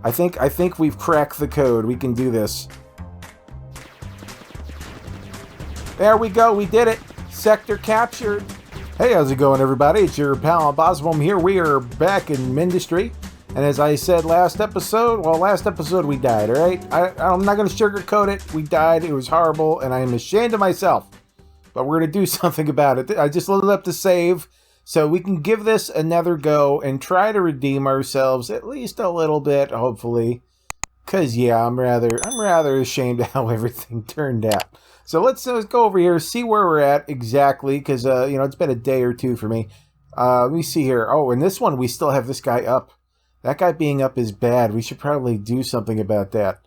I think we've cracked the code. We can do this. There we go. We did it. Sector captured. Hey, how's it going, everybody? It's your pal Impossibum here. We are back in Mindustry. And as I said last episode, we died, all right? I'm not going to sugarcoat it. We died. It was horrible, and I am ashamed of myself. But we're going to do something about it. I just loaded up the save so we can give this another go and try to redeem ourselves at least a little bit, hopefully. Because, yeah, I'm rather ashamed of how everything turned out. So let's go over here, see where we're at exactly, because, it's been a day or two for me. Let me see here. Oh, in this one, we still have this guy up. That guy being up is bad. We should probably do something about that.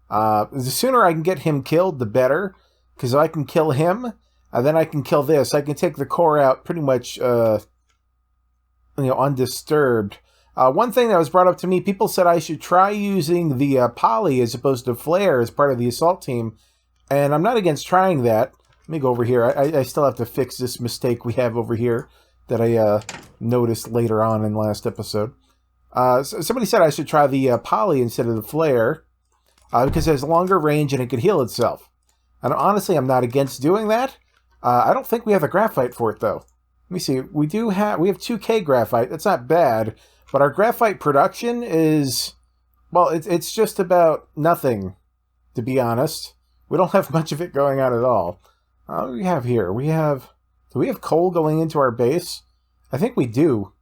The sooner I can get him killed, the better. Because if I can kill him, then I can kill this. I can take the core out pretty much, undisturbed. One thing that was brought up to me, people said I should try using the poly as opposed to flare as part of the assault team. And I'm not against trying that. Let me go over here. I still have to fix this mistake we have over here that I noticed later on in the last episode. Somebody said I should try the poly instead of the flare because it has longer range and it could heal itself. And honestly, I'm not against doing that. I don't think we have a graphite for it, though. Let me see. We have 2K graphite. That's not bad. But our graphite production is, well, it's just about nothing, to be honest. We don't have much of it going on at all. What do we have here? Do we have coal going into our base? I think we do.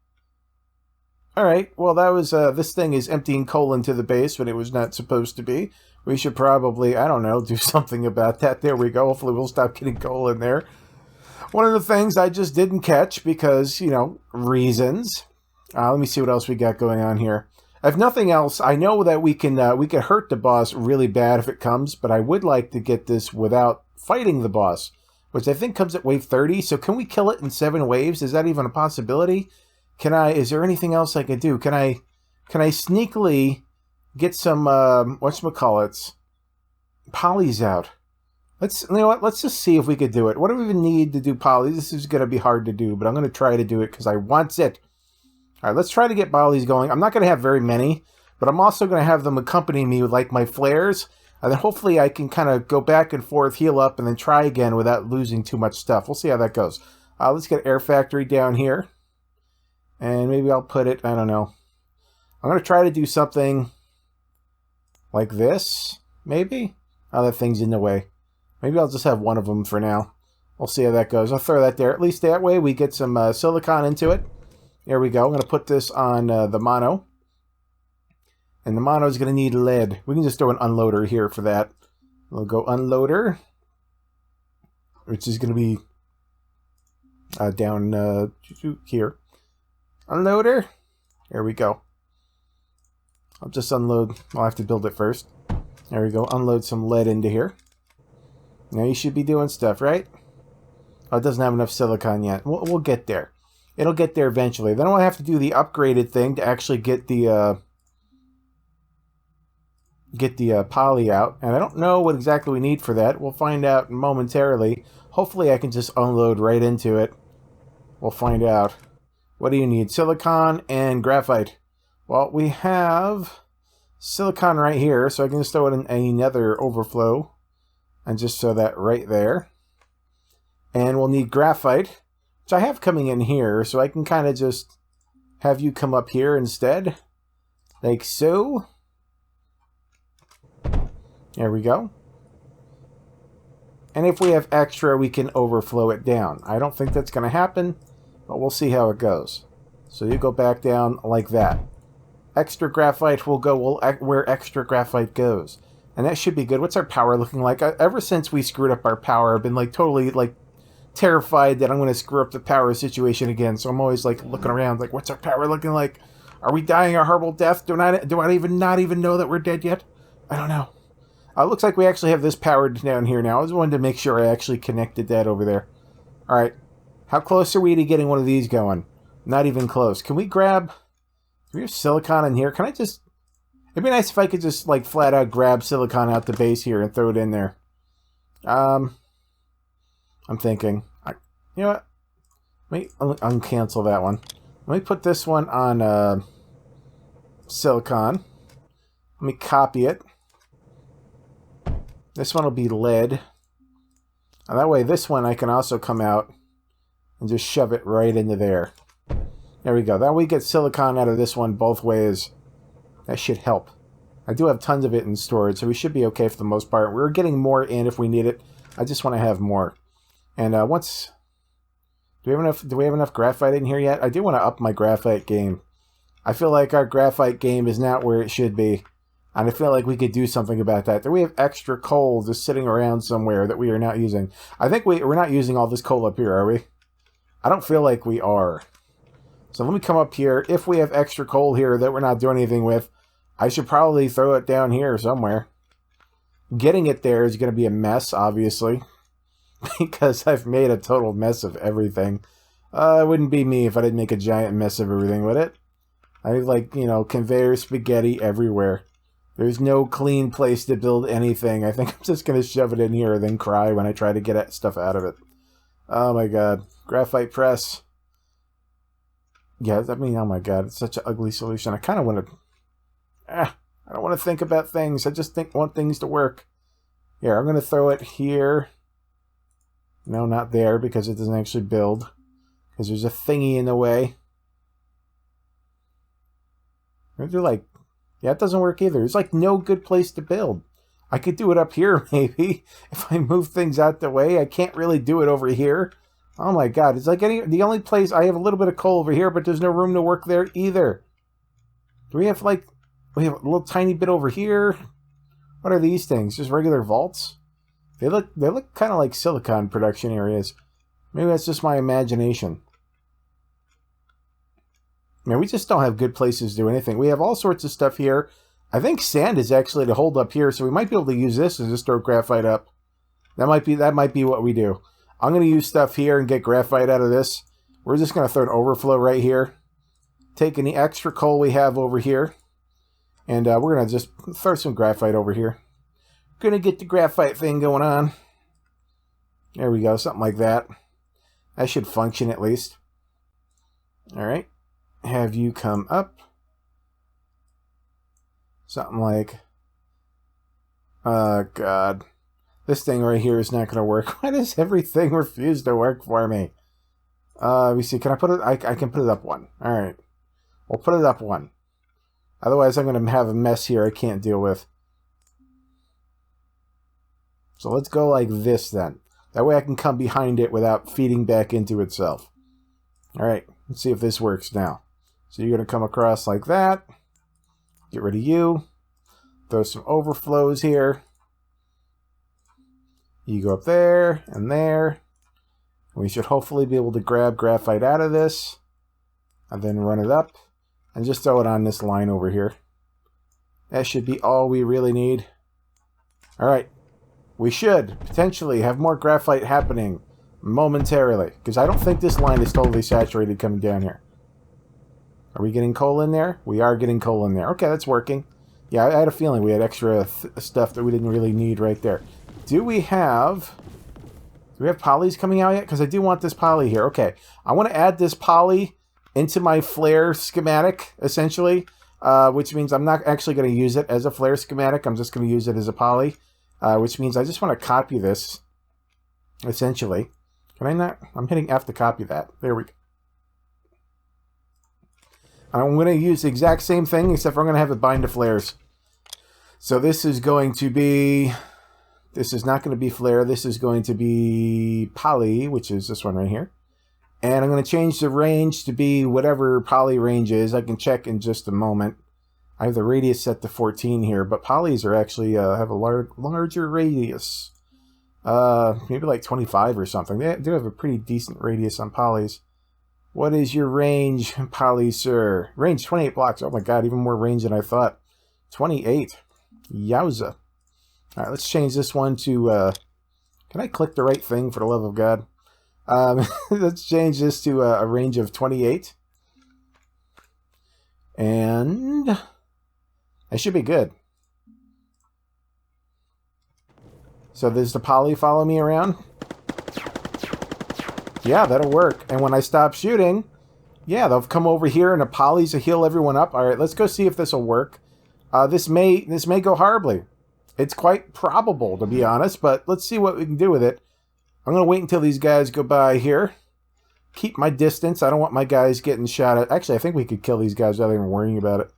Alright, well that was, this thing is emptying coal into the base when it was not supposed to be. We should probably, I don't know, do something about that. There we go. Hopefully we'll stop getting coal in there. One of the things I just didn't catch because, reasons. Let me see what else we got going on here. If nothing else, I know that we can hurt the boss really bad if it comes, but I would like to get this without fighting the boss, which I think comes at wave 30. So can we kill it in 7 waves? Is that even a possibility? Is there anything else I could do? Can I sneakily get some, whatchamacallits, polys out? You know what? Let's just see if we could do it. What do we even need to do polys? This is going to be hard to do, but I'm going to try to do it because I want it. All right, let's try to get polys going. I'm not going to have very many, but I'm also going to have them accompany me with, like, my flares. And then hopefully I can kind of go back and forth, heal up, and then try again without losing too much stuff. We'll see how that goes. Let's get Air Factory down here. And maybe I'll put it, I don't know. I'm going to try to do something like this, maybe? Oh, that thing's in the way. Maybe I'll just have one of them for now. We'll see how that goes. I'll throw that there. At least that way we get some silicon into it. There we go. I'm going to put this on the mono. And the mono is going to need lead. We can just throw an unloader here for that. We'll go unloader, which is going to be down here. Unloader. There we go. I'll just unload. I'll have to build it first. There we go. Unload some lead into here. Now you should be doing stuff, right? Oh, it doesn't have enough silicon yet. We'll get there. It'll get there eventually. Then I'll have to do the upgraded thing to actually get the poly out. And I don't know what exactly we need for that. We'll find out momentarily. Hopefully I can just unload right into it. We'll find out. What do you need? Silicon and graphite. Well, we have silicon right here, so I can just throw it in another overflow. And just throw that right there. And we'll need graphite, which I have coming in here, so I can kind of just have you come up here instead. Like so. There we go. And if we have extra, we can overflow it down. I don't think that's going to happen, but we'll see how it goes. So you go back down like that. Extra graphite will go where extra graphite goes. And that should be good. What's our power looking like? Ever since we screwed up our power, I've been totally terrified that I'm going to screw up the power situation again. So I'm always looking around what's our power looking like? Are we dying a horrible death? Do I even not even know that we're dead yet? I don't know. Looks like we actually have this powered down here now. I just wanted to make sure I actually connected that over there. All right. How close are we to getting one of these going? Not even close. Can we have silicon in here? Can I just... It'd be nice if I could just, flat out grab silicon out the base here and throw it in there. I'm thinking. You know what? Let me uncancel that one. Let me put this one on silicon. Let me copy it. This one will be lead. And that way, this one I can also come out and just shove it right into there. There we go. That way we get silicon out of this one both ways. That should help. I do have tons of it in storage, so we should be okay for the most part. We're getting more in if we need it. I just want to have more. And once... Do we have enough graphite in here yet? I do want to up my graphite game. I feel like our graphite game is not where it should be. And I feel like we could do something about that. Do we have extra coal just sitting around somewhere that we are not using? I think we're not using all this coal up here, are we? I don't feel like we are. So let me come up here. If we have extra coal here that we're not doing anything with, I should probably throw it down here somewhere. Getting it there is going to be a mess, obviously. Because I've made a total mess of everything. It wouldn't be me if I didn't make a giant mess of everything, would it? I have, like, you know, conveyor spaghetti everywhere. There's no clean place to build anything. I think I'm just going to shove it in here and then cry when I try to get stuff out of it. Oh my god. Graphite press. Yeah, I mean, oh my god. It's such an ugly solution. I kind of want to... I don't want to think about things. I just want things to work. Here, I'm going to throw it here. No, not there, because it doesn't actually build. Because there's a thingy in the way. They're like... Yeah, it doesn't work either. There's like no good place to build. I could do it up here, maybe. If I move things out the way. I can't really do it over here. Oh my god. It's like the only place... I have a little bit of coal over here, but there's no room to work there either. Do we have like... We have a little tiny bit over here. What are these things? Just regular vaults? They look kind of like silicon production areas. Maybe that's just my imagination. Man, we just don't have good places to do anything. We have all sorts of stuff here. I think sand is actually to hold up here, so we might be able to use this and just throw graphite up. That might be what we do. I'm going to use stuff here and get graphite out of this. We're just going to throw an overflow right here. Take any extra coal we have over here. And we're going to just throw some graphite over here. Gonna get the graphite thing going on. There we go, something like that. That should function at least. Alright. Have you come up. Something like... Oh, God. This thing right here is not gonna work. Why does everything refuse to work for me? Let me see, can I put it... I can put it up one. Alright. We'll put it up one. Otherwise I'm gonna have a mess here I can't deal with. So let's go like this then. That way I can come behind it without feeding back into itself. Alright, let's see if this works now. So you're going to come across like that. Get rid of you. Throw some overflows here. You go up there and there. We should hopefully be able to grab graphite out of this. And then run it up. And just throw it on this line over here. That should be all we really need. Alright. We should potentially have more graphite happening momentarily. Because I don't think this line is totally saturated coming down here. Are we getting coal in there? We are getting coal in there. Okay, that's working. Yeah, I had a feeling we had extra stuff that we didn't really need right there. Do we have polys coming out yet? Because I do want this poly here. Okay, I want to add this poly into my flare schematic, essentially. Which means I'm not actually going to use it as a flare schematic. I'm just going to use it as a poly. Which means I just want to copy this, essentially. Can I not? I'm hitting F to copy that. There we go. I'm going to use the exact same thing, except for I'm going to have it bind to flares. So this is going to be... This is not going to be flare. This is going to be poly, which is this one right here. And I'm going to change the range to be whatever poly range is. I can check in just a moment. I have the radius set to 14 here, but polys are actually have a larger radius. Maybe like 25 or something. They do have a pretty decent radius on polys. What is your range, poly, sir? Range 28 blocks. Oh my god, even more range than I thought. 28. Yowza. Alright, let's change this one to... Can I click the right thing for the love of God? Let's change this to a range of 28. And... I should be good. So does the poly follow me around? Yeah, that'll work. And when I stop shooting, yeah, they'll come over here and the polys will heal everyone up. Alright, let's go see if this will work. this may go horribly. It's quite probable, to be honest, but let's see what we can do with it. I'm going to wait until these guys go by here. Keep my distance. I don't want my guys getting shot at. Actually, I think we could kill these guys without even worrying about it.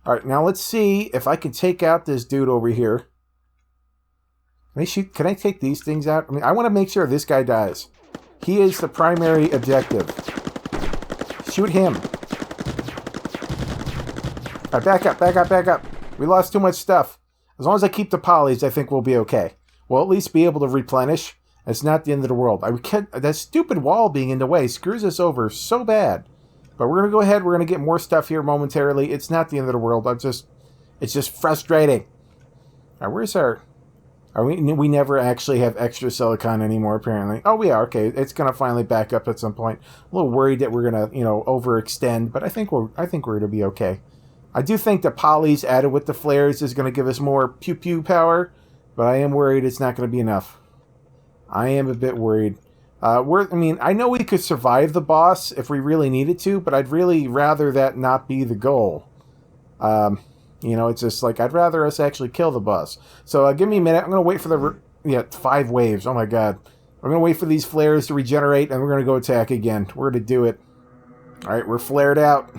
All right, now let's see if I can take out this dude over here. Can I take these things out? I mean, I want to make sure this guy dies. He is the primary objective. Shoot him. All right, back up, back up, back up. We lost too much stuff. As long as I keep the polys, I think we'll be okay. We'll at least be able to replenish. It's not the end of the world. That stupid wall being in the way screws us over so bad. But we're going to go ahead. We're going to get more stuff here momentarily. It's not the end of the world. It's just frustrating. All right, where's our... We never actually have extra silicon anymore, apparently. Oh, we are. Okay, it's going to finally back up at some point. A little worried that we're going to, overextend, but I think we're going to be okay. I do think the polys added with the flares is going to give us more pew-pew power, but I am worried it's not going to be enough. I am a bit worried. I know we could survive the boss if we really needed to, but I'd really rather that not be the goal. It's just like, I'd rather us actually kill the boss. So give me a minute. I'm going to wait for the 5 waves. Oh my god. I'm going to wait for these flares to regenerate, and we're going to go attack again. We're going to do it. Alright, we're flared out.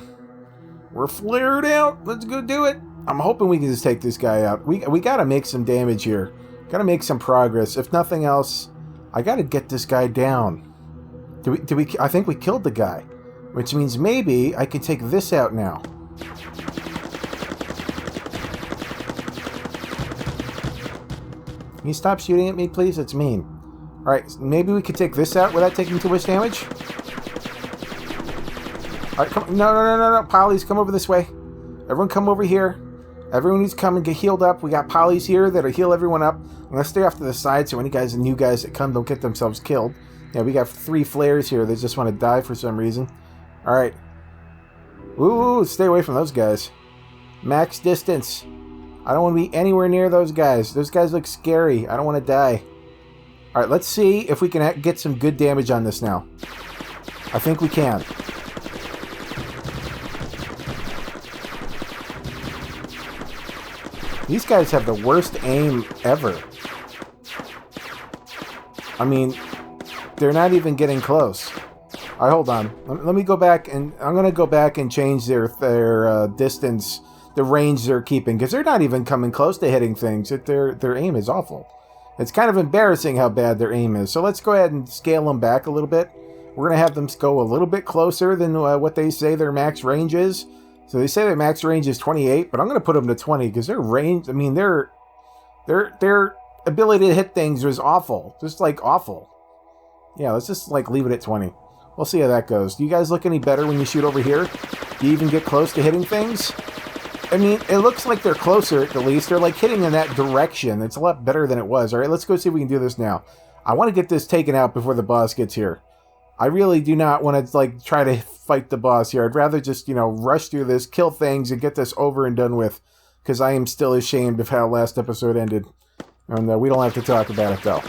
We're flared out. Let's go do it. I'm hoping we can just take this guy out. We got to make some damage here. Got to make some progress. If nothing else, I got to get this guy down. I think we killed the guy. Which means maybe I can take this out now. Can you stop shooting at me, please? It's mean. Alright, maybe we could take this out without taking too much damage? Alright, come... No. Polys, come over this way. Everyone come over here. Everyone needs to come and get healed up. We got polys here that'll heal everyone up. I'm going to stay off to the side so any new guys that come don't get themselves killed. Yeah, we got 3 flares here that just want to die for some reason. Alright. Ooh, stay away from those guys. Max distance. I don't want to be anywhere near those guys. Those guys look scary. I don't want to die. Alright, let's see if we can get some good damage on this now. I think we can. These guys have the worst aim ever. I mean, they're not even getting close. Alright, hold on. Let me go back, and I'm going to go back and change their distance, the range they're keeping, because they're not even coming close to hitting things. Their aim is awful. It's kind of embarrassing how bad their aim is. So let's go ahead and scale them back a little bit. We're going to have them go a little bit closer than what they say their max range is. So they say their max range is 28, but I'm going to put them to 20 because their range, I mean, their ability to hit things was awful. Just like awful. Yeah, let's just like leave it at 20. We'll see how that goes. Do you guys look any better when you shoot over here? Do you even get close to hitting things? I mean, it looks like they're closer at the least. They're like hitting in that direction. It's a lot better than it was. All right, let's go see if we can do this now. I want to get this taken out before the boss gets here. I really do not want to like try to fight the boss here. I'd rather just, rush through this, kill things, and get this over and done with. Because I am still ashamed of how last episode ended. And we don't have to talk about it, though.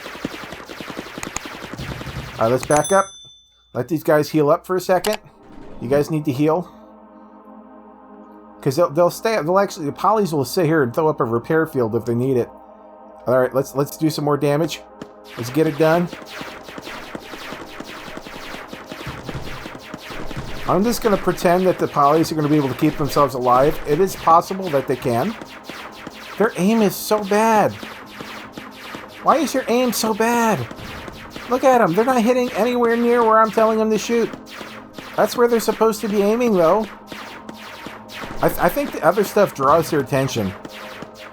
Alright, let's back up. Let these guys heal up for a second. You guys need to heal. Because they'll stay. The polys will sit here and throw up a repair field if they need it. Alright, let's do some more damage. Let's get it done. I'm just going to pretend that the polys are going to be able to keep themselves alive. It is possible that they can. Their aim is so bad. Why is your aim so bad? Look at them. They're not hitting anywhere near where I'm telling them to shoot. That's where they're supposed to be aiming, though. I think the other stuff draws their attention.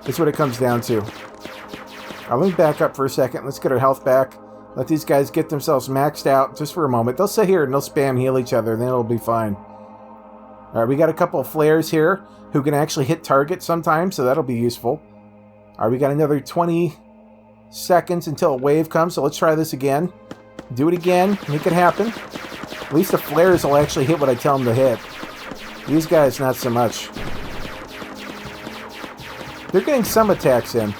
That's what it comes down to. Let me back up for a second. Let's get our health back. Let these guys get themselves maxed out just for a moment. They'll sit here and they'll spam heal each other, and then it'll be fine. Alright, we got a couple of flares here who can actually hit targets sometimes, so that'll be useful. Alright, we got another 20 seconds until a wave comes, so let's try this again. Do it again. Make it happen. At least the flares will actually hit what I tell them to hit. These guys, not so much. They're getting some attacks in.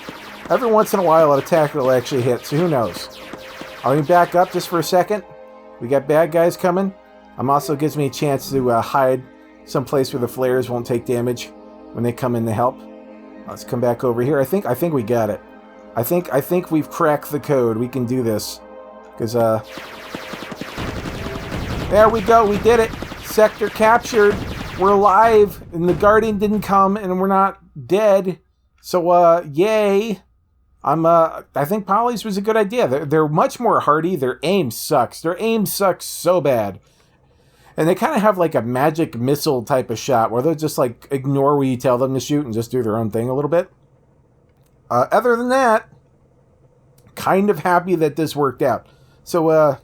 Every once in a while, an attack will actually hit, so who knows? I'll be back up just for a second. We got bad guys coming. Also gives me a chance to hide someplace where the flares won't take damage when they come in to help. Let's come back over here. I think we got it. I think we've cracked the code. We can do this. Because, there we go. We did it. Sector captured. We're alive. And the Guardian didn't come. And we're not dead. So, yay. I think polys was a good idea. They're much more hardy. Their aim sucks. Their aim sucks so bad. And they kind of have like a magic missile type of shot where they'll just like ignore what you tell them to shoot and just do their own thing a little bit. Other than that, kind of happy that this worked out. So, well,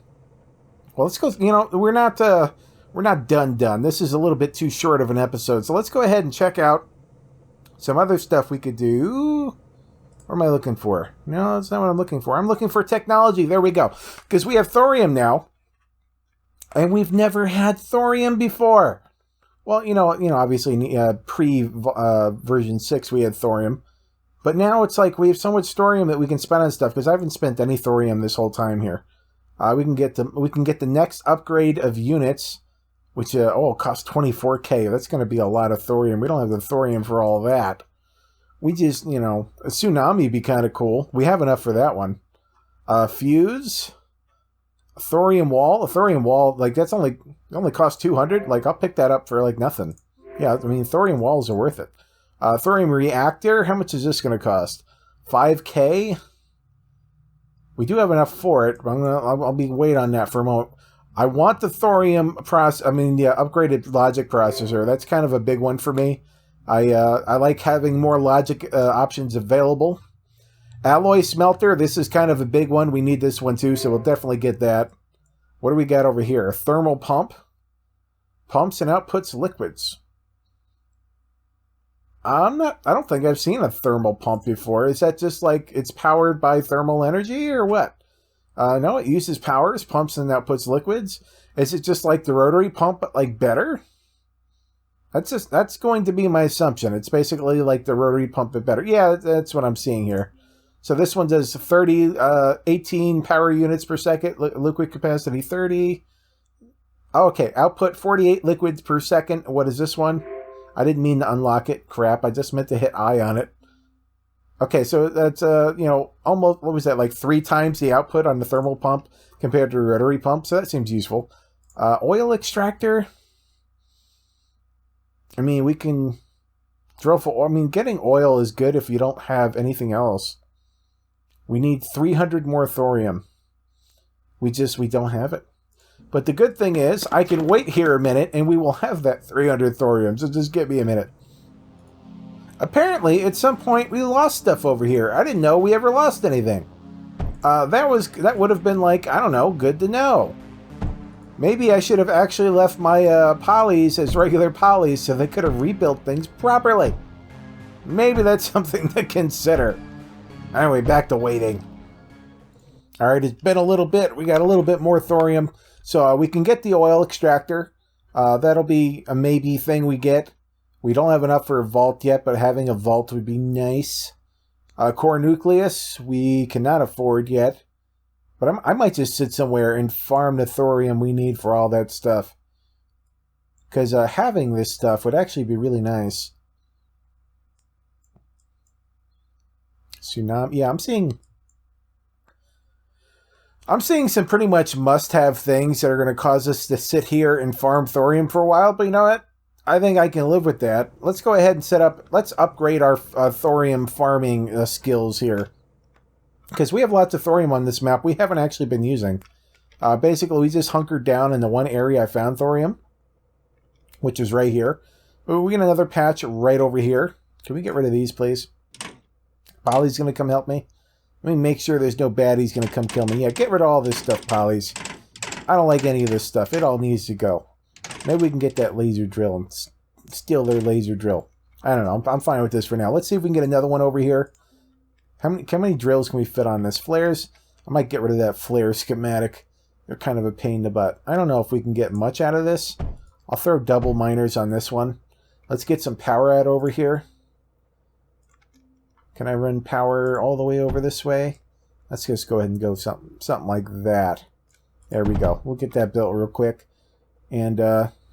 let's go. You know, we're not done. This is a little bit too short of an episode. So let's go ahead and check out some other stuff we could do. What am I looking for? No, that's not what I'm looking for. I'm looking for technology. There we go. Because we have thorium now. And we've never had thorium before. Well, you know, obviously pre-version 6 we had thorium. But now it's like we have so much thorium that we can spend on stuff. Because I haven't spent any thorium this whole time here. We can get the next upgrade of units. Which, it costs 24K. That's going to be a lot of thorium. We don't have the thorium for all that. We just, a tsunami would be kind of cool. We have enough for that one. Fuse. A thorium wall, like, that's only costs 200. Like, I'll pick that up for, like, nothing. Yeah, I mean, thorium walls are worth it. Thorium reactor, how much is this going to cost? 5K? We do have enough for it. I'll be wait on that for a moment. I want the thorium upgraded logic processor. That's kind of a big one for me. I like having more logic options available. Alloy smelter, this is kind of a big one. We need this one too, so we'll definitely get that. What do we got over here? A thermal pump. Pumps and outputs liquids. I don't think I've seen a thermal pump before. Is that just like it's powered by thermal energy or what? No, it uses powers, pumps and outputs liquids. Is it just like the rotary pump, but like better? That's going to be my assumption. It's basically like the rotary pump, but better. Yeah, that's what I'm seeing here. So this one does 18 power units per second, liquid capacity 30. Okay, output 48 liquids per second. What is this one? I didn't mean to unlock it. Crap, I just meant to hit I on it. Okay, so that's, almost, what was that, like 3 times the output on the thermal pump compared to a rotary pump, so that seems useful. Oil extractor. I mean, we can drill for oil. I mean, getting oil is good if you don't have anything else. We need 300 more thorium. We don't have it. But the good thing is, I can wait here a minute and we will have that 300 thorium, so just give me a minute. Apparently, at some point, we lost stuff over here. I didn't know we ever lost anything. That would have been like, I don't know, good to know. Maybe I should have actually left my polys as regular polys so they could have rebuilt things properly. Maybe that's something to consider. Anyway, back to waiting. Alright, it's been a little bit. We got a little bit more thorium. So we can get the oil extractor. That'll be a maybe thing we get. We don't have enough for a vault yet, but having a vault would be nice. Core nucleus, we cannot afford yet. But I might just sit somewhere and farm the thorium we need for all that stuff. Because having this stuff would actually be really nice. Tsunami. Yeah, I'm seeing some pretty much must-have things that are going to cause us to sit here and farm thorium for a while. But you know what? I think I can live with that. Let's go ahead and let's upgrade our thorium farming skills here. Because we have lots of thorium on this map we haven't actually been using. Basically, we just hunkered down in the one area I found thorium, which is right here. But we get another patch right over here. Can we get rid of these, please? Polly's going to come help me. Let me make sure there's no baddies going to come kill me. Yeah, get rid of all this stuff, Pollies. I don't like any of this stuff. It all needs to go. Maybe we can get that laser drill and steal their laser drill. I don't know. I'm fine with this for now. Let's see if we can get another one over here. How many drills can we fit on this? Flares? I might get rid of that flare schematic. They're kind of a pain in the butt. I don't know if we can get much out of this. I'll throw double miners on this one. Let's get some power out over here. Can I run power all the way over this way? Let's just go ahead and go something like that. There we go. We'll get that built real quick. And,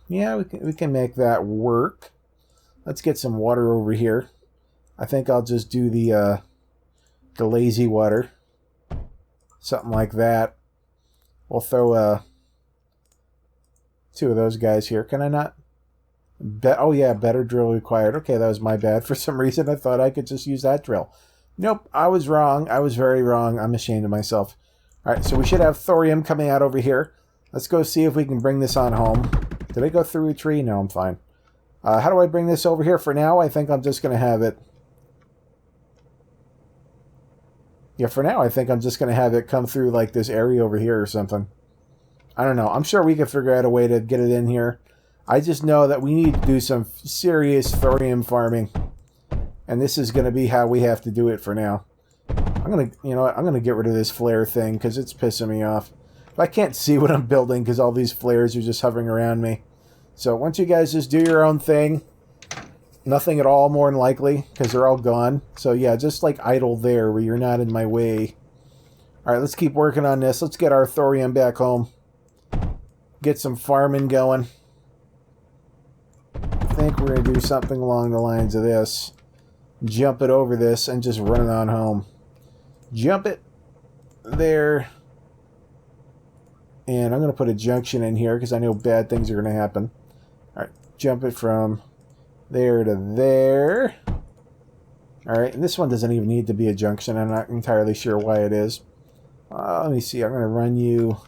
yeah, we can make that work. Let's get some water over here. I think I'll just do the lazy water. Something like that. We'll throw 2 of those guys here. Can I not? Oh yeah, better drill required. Okay, that was my bad. For some reason, I thought I could just use that drill. Nope, I was wrong. I was very wrong. I'm ashamed of myself. All right, so we should have thorium coming out over here. Let's go see if we can bring this on home. Did I go through a tree? No, I'm fine. How do I bring this over here? For now, I think I'm just going to have it... Yeah, for now, I think I'm just going to have it come through like this area over here or something. I don't know. I'm sure we can figure out a way to get it in here. I just know that we need to do some serious thorium farming. And this is going to be how we have to do it for now. I'm going to, you know what, I'm going to get rid of this flare thing because it's pissing me off. I can't see what I'm building because all these flares are just hovering around me. So once you guys just do your own thing, nothing at all more than likely because they're all gone. So yeah, just like idle there where you're not in my way. All right, let's keep working on this. Let's get our thorium back home. Get some farming going. I think we're going to do something along the lines of this. Jump it over this and just run it on home. Jump it there. And I'm going to put a junction in here because I know bad things are going to happen. Alright, jump it from there to there. Alright, and this one doesn't even need to be a junction. I'm not entirely sure why it is. Let me see. I'm going to run you...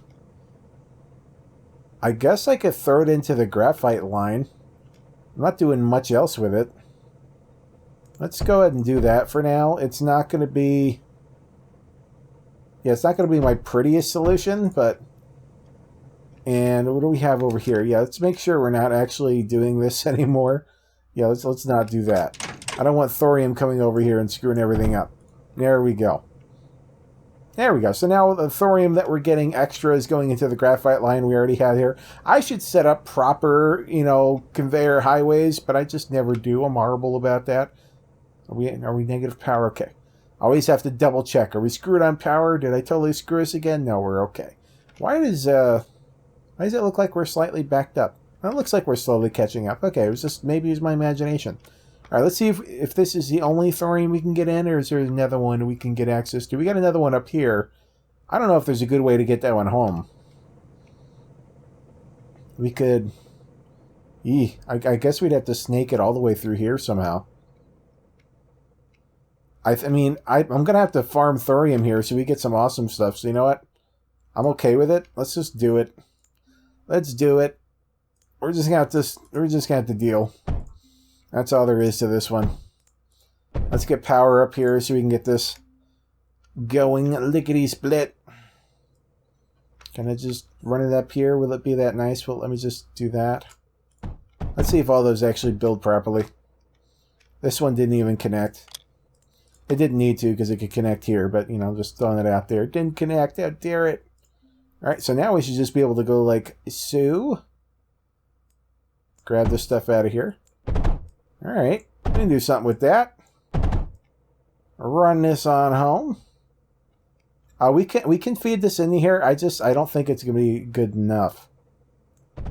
I guess I could throw it into the graphite line. I'm not doing much else with it. Let's go ahead and do that for now. It's not going to be... Yeah, it's not going to be my prettiest solution, but... And what do we have over here? Yeah, let's make sure we're not actually doing this anymore. Yeah, let's not do that. I don't want thorium coming over here and screwing everything up. There we go. There we go. So now the thorium that we're getting extra is going into the graphite line we already have here. I should set up proper, you know, conveyor highways, but I just never do. I'm horrible about that. Are we negative power? Okay. Always have to double check. Are we screwed on power? Did I totally screw us again? No, we're okay. Why does it look like we're slightly backed up? Well, it looks like we're slowly catching up. Okay, it was just, maybe it was my imagination. All right, let's see if this is the only thorium we can get in, or is there another one we can get access to? We got another one up here. I don't know if there's a good way to get that one home. We could... I guess we'd have to snake it all the way through here somehow. I mean, I'm going to have to farm thorium here so we get some awesome stuff. So you know what? I'm okay with it. Let's just do it. Let's do it. We're just going to have to deal. That's all there is to this one. Let's get power up here so we can get this going lickety-split. Can I just run it up here? Will it be that nice? Well, let me just do that. Let's see if all those actually build properly. This one didn't even connect. It didn't need to because it could connect here, but, you know, just throwing it out there. It didn't connect. How dare it. All right, so now we should just be able to go like so. Grab this stuff out of here. All right, we can do something with that. Run this on home. We can feed this in here. I don't think it's gonna be good enough.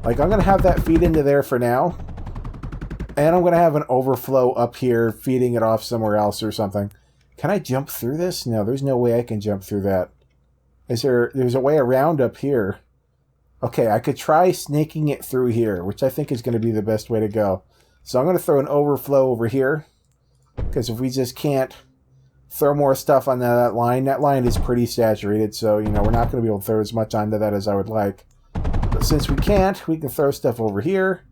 Like, I'm gonna have that feed into there for now, and I'm gonna have an overflow up here feeding it off somewhere else or something. Can I jump through this? No, there's no way I can jump through that. There's a way around up here. Okay, I could try snaking it through here, which I think is going to be the best way to go. So I'm going to throw an overflow over here, because if we just can't throw more stuff on that line is pretty saturated, so, you know, we're not going to be able to throw as much onto that as I would like. But since we can't, we can throw stuff over here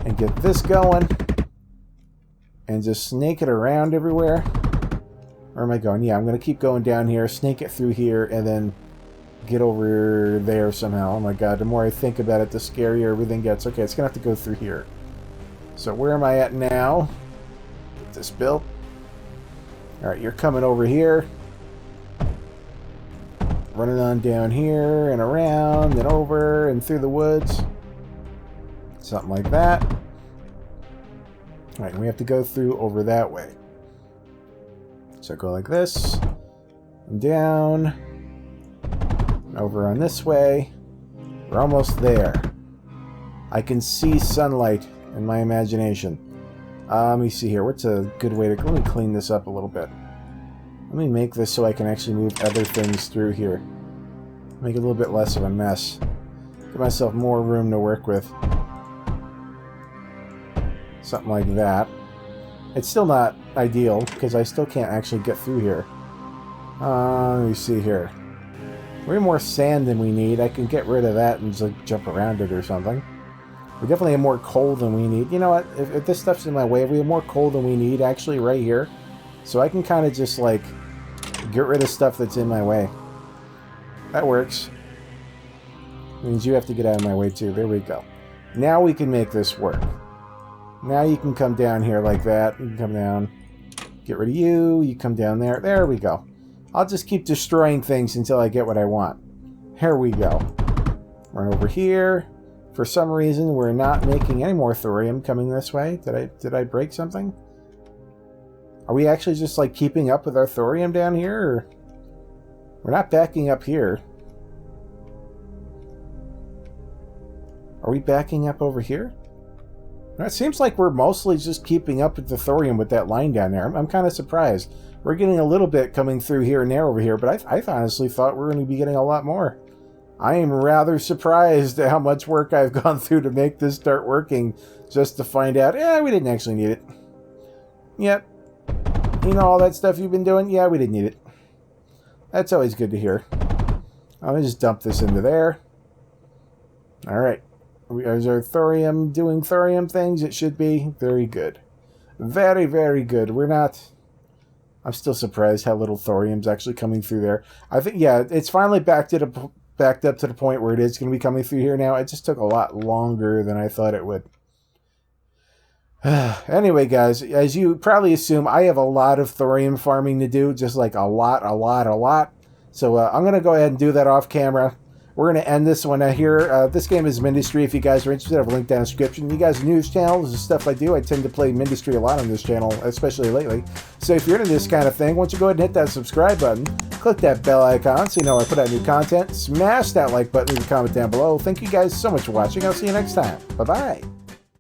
and get this going and just snake it around everywhere. Where am I going? Yeah, I'm going to keep going down here, snake it through here, and then get over there somehow. Oh my god, the more I think about it, the scarier everything gets. Okay, it's going to have to go through here. So where am I at now? Get this built. Alright, you're coming over here. Running on down here, and around, and over, and through the woods. Something like that. Alright, we have to go through over that way. So go like this, and down, and over on this way. We're almost there. I can see sunlight in my imagination. Let me see here. What's a good way to... Let me clean this up a little bit. Let me make this so I can actually move other things through here. Make it a little bit less of a mess. Give myself more room to work with. Something like that. It's still not ideal, because I still can't actually get through here. Let me see here. We have more sand than we need. I can get rid of that and just like, jump around it or something. We definitely have more coal than we need. You know what? If this stuff's in my way, we have more coal than we need, actually, right here. So I can kind of just, like, get rid of stuff that's in my way. That works. Means you have to get out of my way, too. There we go. Now we can make this work. Now you can come down here like that. You can come down. Get rid of you. You come down there. There we go. I'll just keep destroying things until I get what I want. Here we go. Run over here. For some reason, we're not making any more thorium coming this way. Did I break something? Are we actually just like keeping up with our thorium down here? Or... We're not backing up here. Are we backing up over here? It seems like we're mostly just keeping up with the thorium with that line down there. I'm kind of surprised. We're getting a little bit coming through here and there over here, but I honestly thought we were going to be getting a lot more. I am rather surprised at how much work I've gone through to make this start working, just to find out, we didn't actually need it. Yep. You know all that stuff you've been doing? Yeah, we didn't need it. That's always good to hear. I'm going to just dump this into there. Alright. Is our thorium doing thorium things? It should be. Very good. Very, very good. We're not... I'm still surprised how little thorium's actually coming through there. I think, yeah, it's finally backed up to the point where it is going to be coming through here now. It just took a lot longer than I thought it would. Anyway, guys, as you probably assume, I have a lot of thorium farming to do. Just like a lot. So I'm going to go ahead and do that off camera. We're going to end this one here. This game is Mindustry. If you guys are interested, I have a link down in the description. You guys are new to this channel. This is stuff I do. I tend to play Mindustry a lot on this channel, especially lately. So if you're into this kind of thing, why don't you go ahead and hit that subscribe button. Click that bell icon so you know when I put out new content. Smash that like button, leave a comment down below. Thank you guys so much for watching. I'll see you next time. Bye-bye.